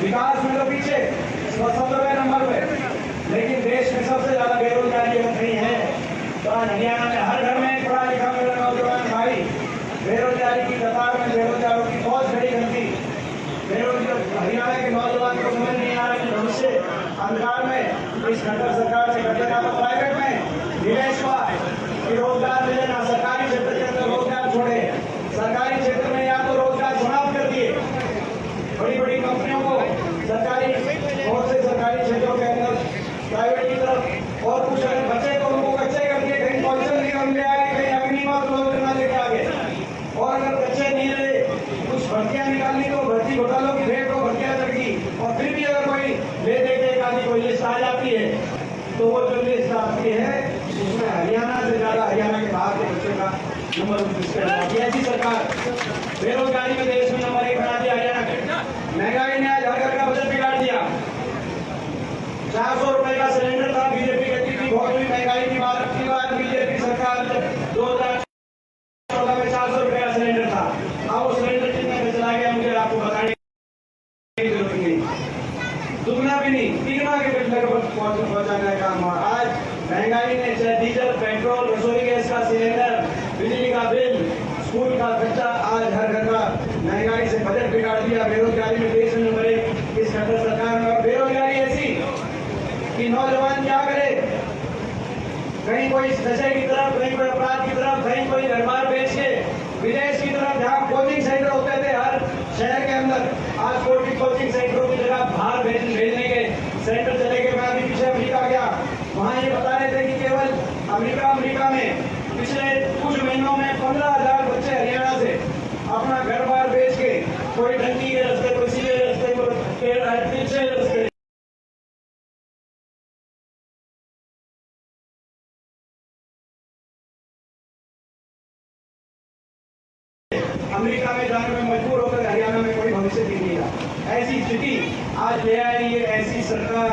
विकास में तो पीछे 17वें नंबर पे, लेकिन देश में सबसे ज्यादा बेरोजगारी अगर कहीं है तो हरियाणा में हर घर में पढ़ा लिखा मेरा नौजवान भाई बेरोजगारी की कतार में बेरोजगारों की बहुत बड़ी गिनती। हरियाणा के नौजवान को समझ नहीं आ रहा कि भविष्य अंधकार में इस खट्टर सरकार से कटे ना तो प्राइवेट में निवेश हुआ कि रोजगार मिले ना सरकारी क्षेत्र के अंदर रोजगार छोड़े, सरकारी क्षेत्र में या तो रोजगार समाप्त कर दिए, बड़ी बड़ी कंपनियों को सरकारी बहुत से सरकारी क्षेत्रों के अंदर प्राइवेट की तरफ, और कुछ अगर बचे तो उनको कच्चे कर दिए, कहीं पॉइजन निकल ले आए, कहीं अग्निमात योजना लेके आ गए। और अगर कच्चे नहीं रहे कुछ भर्तियां निकालनी तो भर्ती घोटालों की भेंट को भर्तियां चढ़ी, और फिर भी अगर कोई ले देके एक आदि कोई लिस्ट आ जाती है तो वो जो लिस्ट आती है उसमें हरियाणा से ज्यादा हरियाणा के बाहर के बच्चों का नंबर। ऐसी सरकार बेरोजगारी में देश में नंबर 1 बना दिया हरियाणा के। महंगाई ने आज हर घर का बजट बिगाड़ दिया। 400 रुपए का सिलेंडर था, बीजेपी कहती थी बहुत हुई महंगाई की बात की बात, बीजेपी सरकार 2014 में 400 रुपए का सिलेंडर था, अब वो सिलेंडर कितने में चला गया मुझे आपको बताने की जरूरत नहीं, दुगना भी नहीं तिगुना के बिजली पहुंचाने का काम हुआ। आज महंगाई ने चाहे डीजल पेट्रोल रसोई गैस का सिलेंडर बिजली का बिल स्कूल का खर्चा, आज हर घर का महंगाई से बजट बिगाड़ दिया। बेरोजगारी में देश में नंबर 1 इस खट्टर सरकार में। बेरोजगारी ऐसी कि नौजवान क्या करे, कहीं कोई नशे की तरफ, कहीं कोई अपराध की तरफ, कहीं कोई घर बार बेच के विदेश की तरफ, जहाँ कोचिंग सेंटर होते थे हर शहर के अंदर, आज कोचिंग सेंटरों की जगह बाहर भेजने के सेंटर चले गए। मैं अभी पीछे अमेरिका गया, वहाँ ये बता रहे थे कि केवल अमेरिका में पिछले कुछ महीनों में 15,000 बच्चे हरियाणा से अपना घर बार बेच के कोई डंकी के रास्ते, कोई सीधे रास्ते, कोई पीछे रास्ते अमेरिका में जाने में मजबूर होकर हरियाणा में कोई भविष्य नहीं रहा। ऐसी स्थिति आज ले आई है ऐसी सरकार।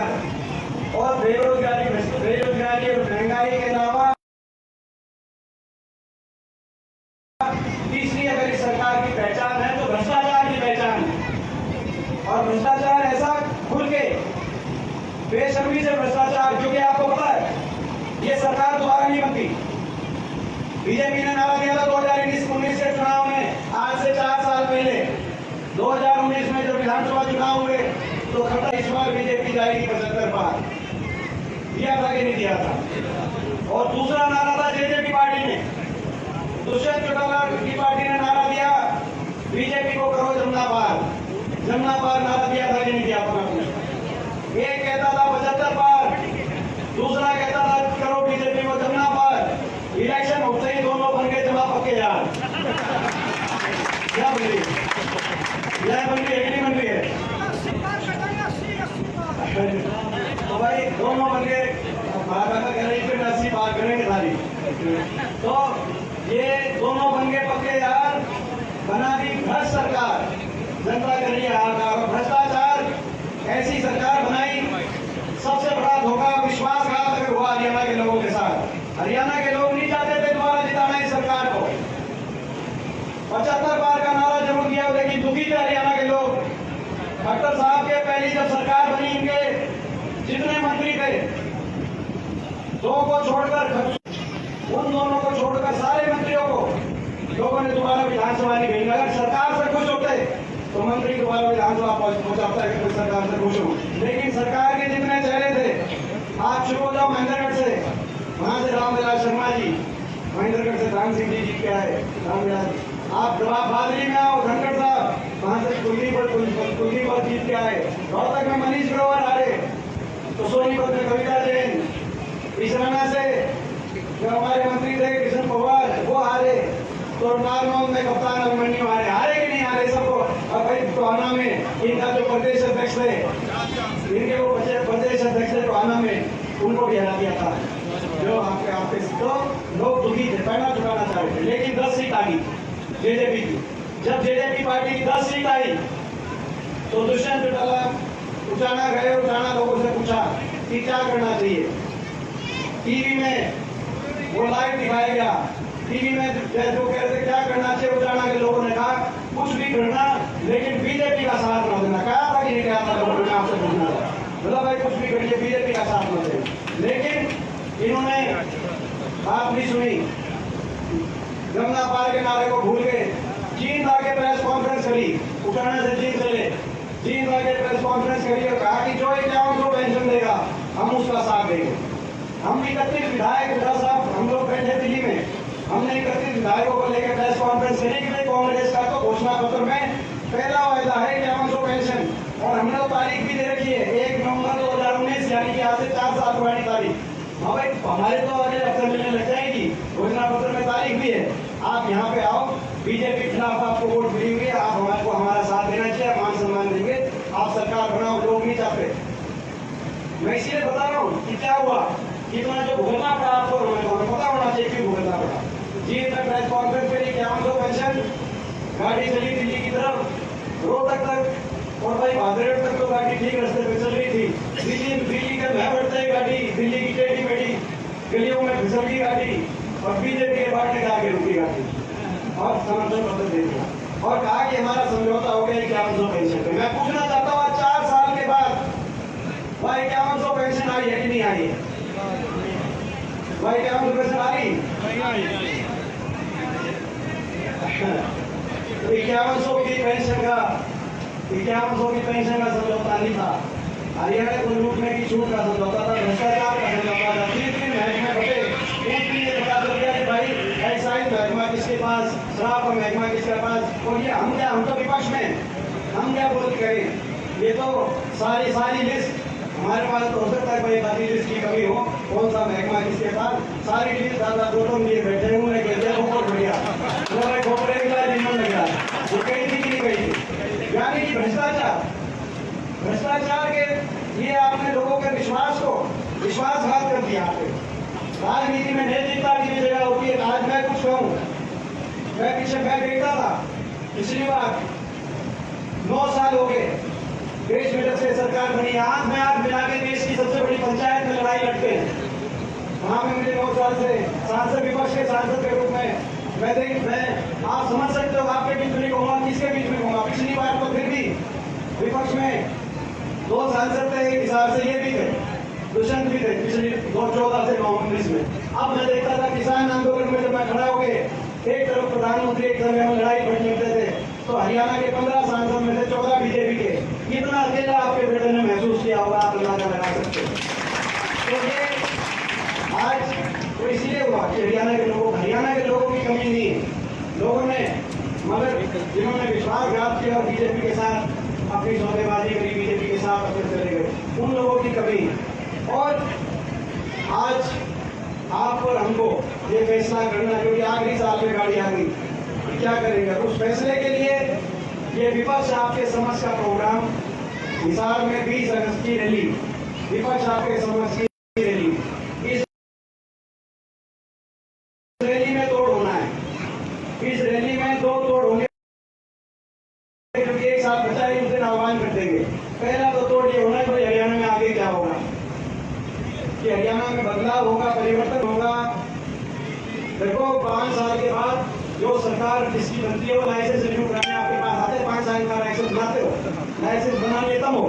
और बेरोजगारी और महंगाई के अलावा तीसरी अगर इस सरकार की पहचान है तो भ्रष्टाचार की पहचान है। और भ्रष्टाचार ऐसा खुल के बेशर्मी से भ्रष्टाचार, क्योंकि आपको पता है ये सरकार दोबारा नहीं बनती। बीजेपी ने नारा दिया था 2019 के चुनाव में, आज से 4 साल पहले 2019 में जब विधानसभा चुनाव हुए तो खट्टर इस बार बीजेपी जाएगी 75 पार, दिया था कि नहीं दिया था। और दूसरा नारा था जेजेपी पार्टी ने, दुष्यंत चौटाला की पार्टी ने नारा दिया बीजेपी को करो जमुना पार नारा दिया था कि नहीं दिया था। एक कहता था 75 पार, दूसरा कहता था करो बीजेपी को जमुना पार। इलेक्शन होते ही दोनों बन गए जमा पक्के यार। क्या बन रही है, बन रही है कि नहीं बन रही है? तो भाई दोनों बन गए, भाजपा कह रही है 80 पार करेंगे सारी। तो ये दोनों बन गए पक्के यार, बना दी भ्रष्ट सरकार, जनता कर रही है हाहाकार। भ्रष्टाचार ऐसी सरकार बनाई, सबसे बड़ा धोखा विश्वासघात अगर हुआ हरियाणा के लोगों के साथ। हरियाणा के लोग नहीं चाहते थे दोबारा जिताना इस सरकार को। 75 बार का नारा जरूर दिया, लेकिन दुखी थे हरियाणा के लोग। खट्टर साहब के पहली जब सरकार बनी, इनके जितने मंत्री थे, दो को छोड़कर, उन दोनों को छोड़कर सारे मंत्रियों को लोगों ने दोबारा विधानसभा नहीं भेजा। अगर सरकार से खुश होते तो मंत्री दोबारा विधानसभा पहुंचाता है कि सरकार से खुश हो। लेकिन सरकार के जितने चेहरे थे, आप शुरू हो जाओ महेंद्रगढ़ से, वहां से रामविलास शर्मा जी, महेंद्रगढ़ से धान सिंह जी जीत के आए, रामविलास। आप जवाब बादली में आओ, धनखड़ साहब, वहां से कुलदीप पर जीत के आए। रोहतक में मनीष ग्रोवर हारे, तो सोनीपत में कविता जैन, इसराना से जो हमारे मंत्री थे किशन पवार वो हारे, तो नारनौल में कप्तान अभिमन्यु हारे कि नहीं हारे सबको। अब भाई टोहाना में इनका जो प्रदेश अध्यक्ष थे, इनके वो प्रदेश अध्यक्ष थे टोहाना में, उनको भी हरा दिया था। जो आपके तो लोग दुखी थे, पैसा चुकाना चाह रहे थे। लेकिन 10 सीट आ गई जेजेपी की। जब जेजेपी पार्टी की 10 सीट आई तो दुष्यंत चौटाला उठाना लोगों से पूछा कि क्या करना चाहिए। टीवी में वो लाइव दिखाया गया, टीवी में जो कहते क्या करना चाहिए, उठाना के लोगों ने कहा कुछ भी करना लेकिन बीजेपी का साथ न देना। कहा कि नहीं क्या था, मैं आपसे पूछना था। मतलब भाई कुछ भी करिए, बीजेपी का साथ मत दें, लेकिन इन्होंने बात नहीं सुनी, गंगा पार के नारे को भूल गए। जींद आके प्रेस कॉन्फ्रेंस करी, उठाने से जींद चले, जींद आके प्रेस कॉन्फ्रेंस करी और कहा कि जो 5100 पेंशन देगा हम उसका साथ देंगे। हम 31 विधायक साहब हम लोग बैठे दिल्ली में, हमने 31 विधायकों को लेकर प्रेस कॉन्फ्रेंस करी कि भाई कांग्रेस का तो घोषणा पत्र में पहला वायदा है 5100 पेंशन, और हमने तो तारीख भी दे रखी है 1 नवंबर 2019, यानी कि आज से 4 साल पुरानी तारीख। हाँ भाई, हमारे तो अगले हफ्ते मिलने लग जाएगी, घोषणा पत्र में तारीख भी है। आप यहाँ पे आओ, बीजेपी के खिलाफ आपको वोट मिली हुई है, आप हमारे को हमारा साथ देना चाहिए, मान सम्मान देंगे, आप सरकार बनाओ, लोग नहीं चाहते। मैं इसीलिए बता रहा हूँ कि क्या हुआ, कितना जो भुगतना पड़ा आपको, हमें पता होना चाहिए क्यों भुगतना पड़ा। जी तक प्रेस कॉन्फ्रेंस करी, 5100 पेंशन, गाड़ी चली दिल्ली की तरफ, रोहतक तक, और भाई भादरेड़ तक तो गाड़ी ठीक रास्ते पे चल रही थी। दिल्ली का मैं बढ़ता है गाड़ी, दिल्ली की टेढ़ी मेढ़ी गलियों में फिसल गई गाड़ी, और बीजेपी के बांटने का आगे रुकी गाड़ी, और समर्थन पत्र दे दिया और कहा कि हमारा समझौता हो गया 5100 पेंशन पे। मैं पूछना चाहता हूँ, 4 साल के बाद भाई 5100 पेंशन आई है कि नहीं आई है? भाई 5100 पेंशन आ रही? 5100 की पेंशन का 5100 की पेंशन का समझौता नहीं था, हरियाणा को लूटने की छूट का समझौता था, भ्रष्टाचार का समझौता था। 3 महकमे बटे, एक दिन ये पता चल गया कि भाई एक्साइज महकमा किसके पास, शराब का महकमा किसके पास, और ये हम तो विपक्ष में, हम क्या बोल के करें? ये तो सारी लिस्ट हमारे पास तो हो सकता है भाई आधी लिस्ट की कमी हो, कौन सा महकमा किसके पास, सारी लिस्ट दादा फोटो लिए बैठे हुए बहुत बढ़िया, खोपड़े मिला जीवन लग रहा है, वो कही थी कि नहीं कही थी? यानी कि भ्रष्टाचार के लिए आपने लोगों के विश्वासघात कर दिया। आपने राजनीति में नैतिकता की जगह होती है। आज मैं कुछ कहूँ, मैं पीछे मैं देखता था, पिछली बार 9 साल हो गए देश में जब से सरकार बनी, आंख में आंख मिला के देश की सबसे बड़ी पंचायत में लड़ाई लड़ते हैं। वहां में मुझे 9 साल से सांसद, विपक्ष के सांसद के रूप में मैं आप समझ सकते हो, आपके बीच में कहूँगा, किसके बीच में कहूँगा। पिछली बार तो फिर भी विपक्ष में 2 सांसद थे, एक हिसाब से ये भी थे, दुष्यंत भी थे पिछली 2014 से 2019 में। अब मैं देखता था किसान आंदोलन में जब मैं खड़ा हो गए, एक तरफ प्रधानमंत्री, एक तरफ हम लड़ाई लड़ते थे, तो हरियाणा के 15 सांसद में से 14 बीजेपी के। कितना अकेला आपके बेटे ने महसूस किया होगा, आप अंदाजा लगा सकते हैं। तो ये आज तो इसलिए हुआ कि हरियाणा के लोगों की कमी नहीं है, लोगों ने, मगर जिन्होंने विश्वासघात किया और बीजेपी के साथ अपनी सौदेबाजी करी, बीजेपी के साथ अपने चले गए, उन लोगों की कमी है। और आज आप और हमको ये फैसला करना, क्योंकि आखिरी साल में गाड़ी आ गई, क्या करेंगे उस फैसले के लिए। ये विपक्ष आपके समझ का प्रोग्राम, हिसार में 20 अगस्त की रैली, विपक्ष आपके समझ की रैली, इस रैली में तोड़ होना है, इस रैली में 2 तोड़ होंगे, क्योंकि एक साथ बचा है, उस दिन आह्वान कर देंगे। पहला तो तोड़ ये होना है कि हरियाणा में आगे क्या होगा, कि हरियाणा में बदलाव होगा, परिवर्तन होगा। देखो 5 साल के बाद जो सरकार जिसकी बनती है वो लाइसेंस रिन्यू कराने आपके पास आते, 5 साल का लाइसेंस बनाते हो, लाइसेंस बनाने तब हो,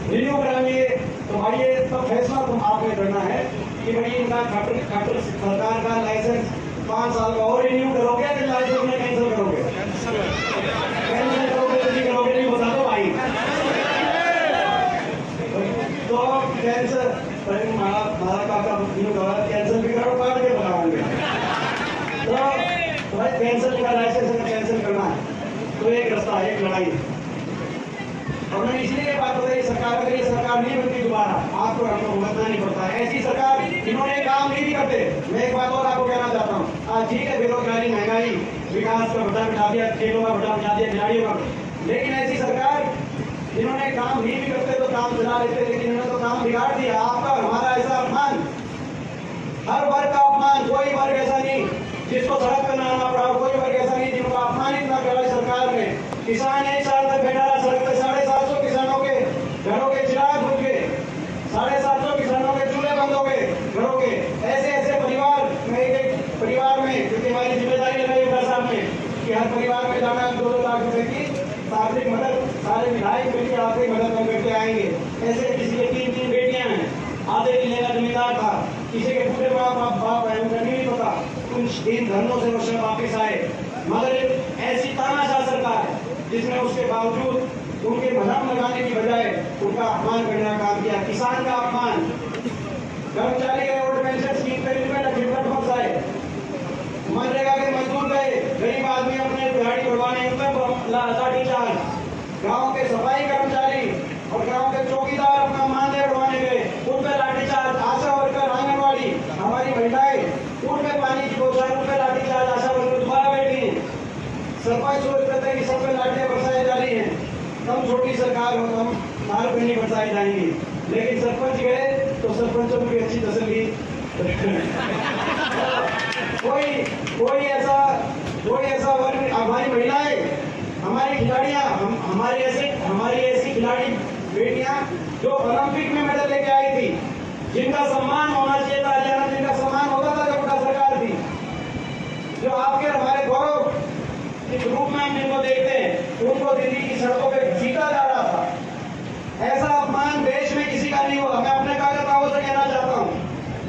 रिन्यू कराएंगे तो भाई ये तब फैसला तुम आपने करना है कि भाई इनका खट्टर सरकार का लाइसेंस 5 साल का और रिन्यू करोगे कि लाइसेंस में कैंसिल करोगे? कैंसिल करोगे तो नहीं करोगे, नहीं बता दो भाई। तो कैंसिल कैंसिल भी करो, काट के बनाओगे। तो भाई कैंसिल का लाइसेंस कैंसिल करना है तो एक रास्ता है, एक लड़ाई। और मैं इसलिए बात बताई, सरकार अगर ये सरकार नहीं बनती दोबारा, आपको हमको भुगतना नहीं पड़ता है। ऐसी सरकार जिन्होंने काम नहीं भी करते। मैं एक बात और आपको कहना चाहता हूँ, आज ठीक है बेरोजगारी, महंगाई, विकास का भत्ता बिठा दिया, खेलों का भत्ता बिठा दिया, खिलाड़ियों का, लेकिन ऐसी सरकार जिन्होंने काम नहीं भी करते तो काम चला लेते, लेकिन इन्होंने तो काम बिगाड़ दिया। आपका हमारा ऐसा अपमान, हर वर्ग का अपमान, कोई वर्ग ऐसा नहीं जिसको सड़क पर आना पड़ा, कोई वर्ग ऐसा नहीं जिनको अपमानित ना करा सरकार में। किसान 1 साल तक बैठा रहा सड़क पे, 750 किसानों के घरों के चिराग बुझ गए, 750 किसानों के चूल्हे बंद हो गए घरों के। ऐसे परिवार में, एक परिवार में, क्योंकि हमारी जिम्मेदारी लगाई है साहब में कि हर परिवार में जाना 2-2 लाख रुपए की आर्थिक मदद, सारे विधायक मिलकर आर्थिक मदद आएंगे। ऐसे किसी के 3 बेटियां हैं, आधे किले का जमींदार था, किसी के पूरे बाप है, उनका नहीं पता, उन 3 धरनों से वो सब वापिस आए। मगर ऐसी तानाशाह सरकार है जिसने उसके बावजूद उनके मदाम लगाने की बजाय उनका अपमान करने का काम किया। किसान का अपमान, कर्मचारी गए ओल्ड पेंशन स्कीम पे खिदमत फंसाए, मनरेगा के मजदूर गए, गरीब आदमी अपने दिहाड़ी बढ़वाने लाठीचार्ज, गांव के सफाई कर्मचारी और गांव के चौकीदार अपना मानदेय बढ़वाने गए, उन पे लाठीचार्ज। आशा वर्कर, आंगनबाड़ी, हमारी महिलाएं, उन पे पानी की बौछार, उन पे लाठीचार्ज। आशा वर्कर दोबारा बैठी है। सरपंच सोच करते हैं कि सब पे लाठियां बरसाई जा रही हैं, कम छोटी सरकार हो तो हम मार भी नहीं बरसाई जाएंगी। लेकिन सरपंच गए तो सरपंचों की अच्छी तसल्ली कोई ऐसा वर्ग, हमारी महिलाएं, हमारी खिलाड़ियां, हमारी ऐसी खिलाड़ी बेटियां जो ओलंपिक में मेडल लेके आई थी, जिनका सम्मान होना चाहिए था, हरियाणा जिनका सम्मान होता था जब सरकार थी, जो आपके हमारे गौरव के रूप में हम जिनको देखते हैं, उनको दिल्ली की सड़कों पे घसीटा जा रहा था। ऐसा अपमान देश में किसी का नहीं हुआ। मैं अपने कार्यकर्ताओं से कहना चाहता हूँ,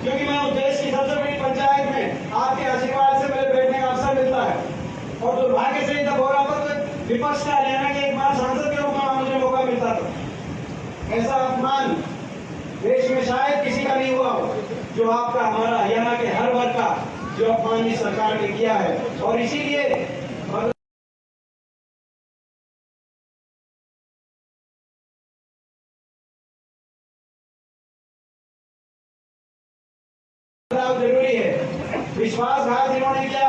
क्योंकि मैं उस देश की सबसे बड़ी पंचायत में आपके आशीर्वाद से मेरे बैठने का अवसर मिलता है, और दुर्भाग्य से जब हो रहा था तो विपक्ष का हरियाणा के एक बार सांसद के रूप में मुझे मौका मिलता था। ऐसा अपमान देश में शायद किसी का नहीं हुआ हो जो आपका, हमारा हरियाणा के हर वर्ग का जो अपमान इस सरकार ने किया है। और इसीलिए जरूरी है। विश्वासघात जिन्होंने किया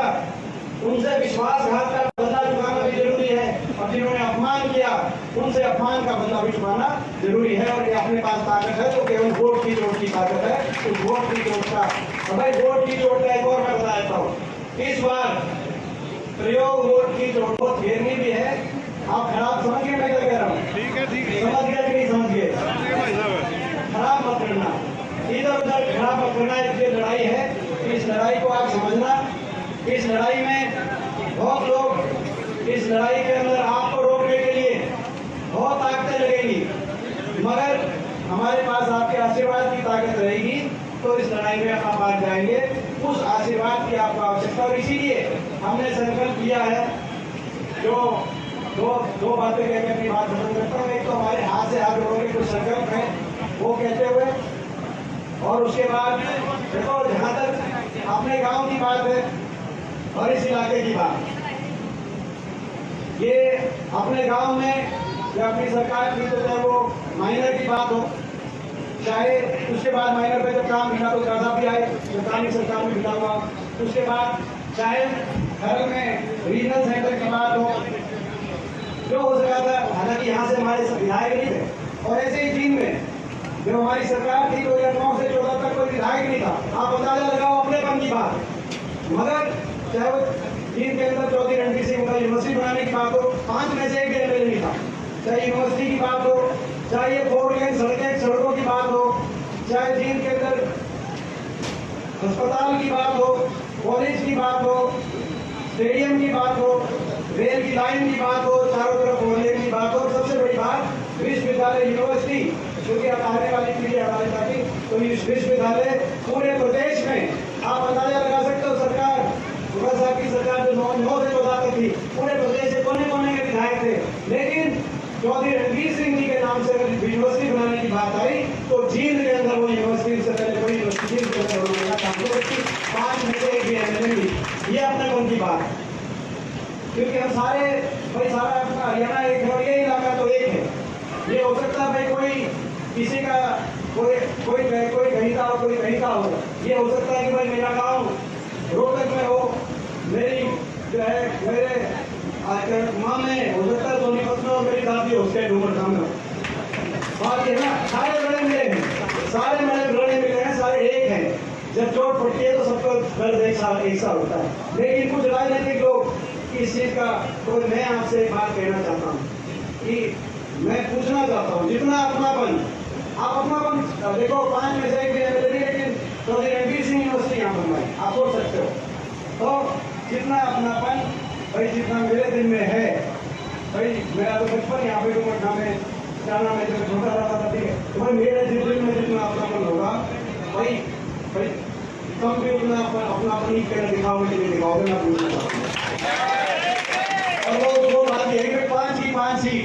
उनसे विश्वासघात का बदला चुकाना भी जरूरी है, और जिन्होंने अपमान किया उनसे अपमान का बदला भी चुकाना जरूरी है। और ये अपने पास ताकत है, तो केवल वोट की चोट की ताकत है। उस वोट की चोट का, भाई वोट की चोट का एक और मैं बता देता हूँ, इस बार प्रयोग वोट की चोट को घेरनी भी है। आप खराब समझ गए मैं क्या कह रहा हूँ? समझ गया कि नहीं समझ गए? खराब मत करना, इधर उधर खराब मत करना। ये लड़ाई है, इस लड़ाई को आप समझना। इस लड़ाई में बहुत लोग, इस लड़ाई के अंदर आपको रोकने के लिए बहुत ताकतें लगेंगी, मगर हमारे पास आपके आशीर्वाद की ताकत रहेगी, तो इस लड़ाई में आप आ जाएंगे। उस आशीर्वाद की आपको आवश्यकता, और इसीलिए हमने संकल्प लिया है। जो दो बातें कहकर अपनी बात खत्म करता हूँ। एक तो हमारे हाथ से हाथ जोड़ोगे कुछ संकल्प है वो कहते हुए, और उसके बाद देखो, जहाँ तक अपने गांव की बात है और इस इलाके की बात, ये अपने गांव में जब अपनी सरकार की, तो चाहे वो माइनर की बात हो, चाहे उसके बाद माइनर पे जब काम मिला तो ज्यादा भी आए, सरकारी सरकार में मिला हुआ, उसके बाद चाहे घर में रीजनल सेंटर की बात हो, जो हो सका था। हालांकि यहाँ से हमारे विधायक नहीं थे, और ऐसे ही चीन में जब हमारी सरकार थी 2009 से 14 तक कोई विधायक नहीं था। आप अंदाजा लगाओ अपनेपन की बात। मगर चाहे वो चीन के अंदर चौधरी रणजीत सिंह का यूनिवर्सिटी बनाने की बात हो, 5 में से 1 भी एमएलए नहीं था। चाहे यूनिवर्सिटी की बात हो, चाहे 4 लेन सड़कों की बात हो, चाहे चीन के अंदर अस्पताल की बात हो, कॉलेज की बात हो, स्टेडियम की बात हो, रेल की लाइन की बात हो, चारों तरफ होने की बात हो, सबसे बड़ी बात विश्वविद्यालय, यूनिवर्सिटी, क्योंकि अब आने वाली पीढ़ी हमारे साथी, तो इस विश्वविद्यालय पूरे प्रदेश में आप अंदाजा लगा सकते हो। सरकार, सुबह साहब की सरकार जो 9 से 14 तक थी, पूरे प्रदेश से कोने कोने के विधायक थे, लेकिन चौधरी रणजीत सिंह जी के नाम से अगर यूनिवर्सिटी बनाने की बात आई तो जींद के अंदर वो यूनिवर्सिटी से पहले कोई यूनिवर्सिटी के अंदर बनाने का काम करती, 5 में से 1 भी एमएलए नहीं। ये अपने मन की बात, क्योंकि हम सारे, भाई सारा अपना हरियाणा एक है और ये इलाका तो एक है। ये हो सकता है भाई कोई किसी का कोई कहीं का हो, कोई कहीं का हो। ये हो सकता है कि भाई मेरा गांव रोहतक में हो, मेरी जो है मेरे माँ में हो सकता है सोनीपत में, और मेरी दादी हो उसके डूमर गाँव में। बात ये ना, सारे बड़े मिले हैं, सारे बड़े मिले हैं, सारे एक हैं। जब चोट पड़ती है तो सबको दर्द एक सा होता है। लेकिन कुछ राजनीतिक लोग इस चीज का, तो मैं आपसे एक बात कहना चाहता हूँ कि मैं पूछना चाहता हूँ, जितना अपनापन आप अपनापन देखो, 5 में से 1 भी एमएलए, लेकिन चौधरी रणजीत सिंह यूनिवर्सिटी यहाँ बनवाई, आप सोच सकते हो। तो जितना अपनापन भाई जितना मेरे दिल में है, भाई मेरा तो बचपन यहाँ पे डूमर गाँव में जाना, मैं जब छोटा रहता था कम भी उतना अपना अपनी दिखाओगे कि नहीं दिखाओगे, मैं पूछना चाहता हूँ। और वो बात यही कि 5 की 5 सीट,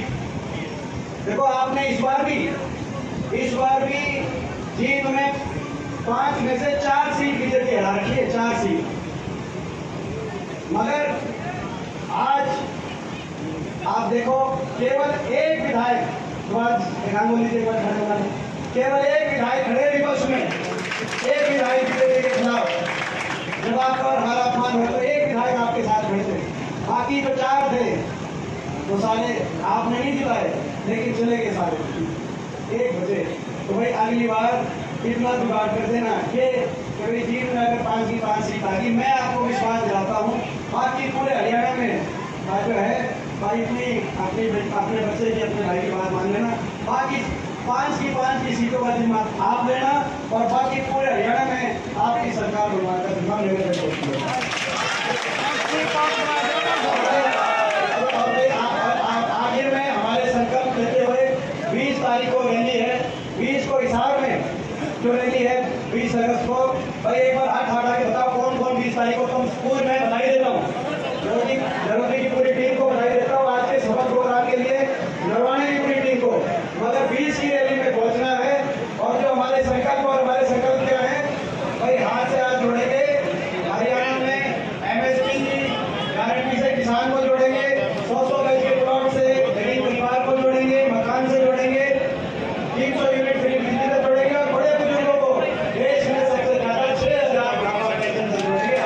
देखो आपने इस बार भी जीत में 5 में से 4 सीट बीजेपी हरा रखी है, 4 सीट। मगर आज आप देखो केवल एक विधायक, गांगुली जी केवल एक विधायक खड़े विपक्ष में, एक विधायक बीजेपी के खिलाफ जब आपका और हमारा अपमान हो तो एक विधायक आपके साथ खड़े थे, बाकी जो 4 थे वो सारे आपने नहीं दिलाए, लेकिन चले गए सारे 1 बजे। तो भाई अगली बार इतना जुगाड़ कर देना कि कभी जीत में अगर 5 की 5 सीट आ गई, मैं आपको विश्वास दिलाता हूँ बाकी पूरे हरियाणा में जो है भाई इतनी अपने बच्चे की अपने भाई की बात मान लेना, बाकी 5 की 5 की सीटों का जिम्मा आप लेना और बाकी पूरे हरियाणा में आपकी सरकार बनवाने का जिम्मा लेने का कोशिश। आगे में हमारे संकल्प लेते हुए 20 तारीख को रैली है, 20 को हिसार में जो रैली है 20 अगस्त को, भाई एक बार हाथ हटा के बताओ कौन कौन 20 तारीख को, तुम पूरी मैं बधाई देता हूँ नरवाने की पूरी टीम को बधाई देता हूँ आज के सफल प्रोग्राम के लिए, नरवाने की पूरी टीम को। मगर 20 की रैली में पहुंचना है और जो हमारे संकल्प क्या है भाई, हाथ से हाथ जोड़ेंगे, हरियाणा में MSP की गारंटी से किसान को जोड़ेंगे, 100 गज के प्लॉट से गरीब परिवार को जोड़ेंगे, मकान से जोड़ेंगे, 300 यूनिट फ्री बिजली से जोड़ेंगे और बड़े बुजुर्गों को देश में सबसे ज्यादा 6000 ग्राम पेंशन से जोड़ेंगे।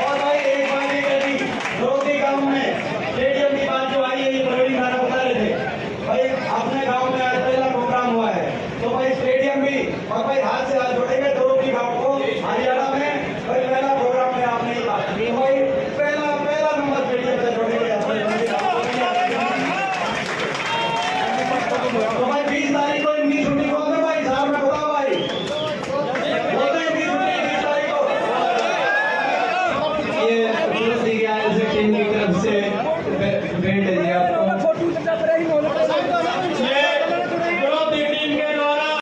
और भाई एक बात ये कह दी, रोटी गाँव में स्टेडियम की बात जो आई है, ये प्रवीण खाना बता रहे थे भाई, अपने गाँव में आज पहला प्रोग्राम हुआ है तो भाई स्टेडियम भी और भाई हाथ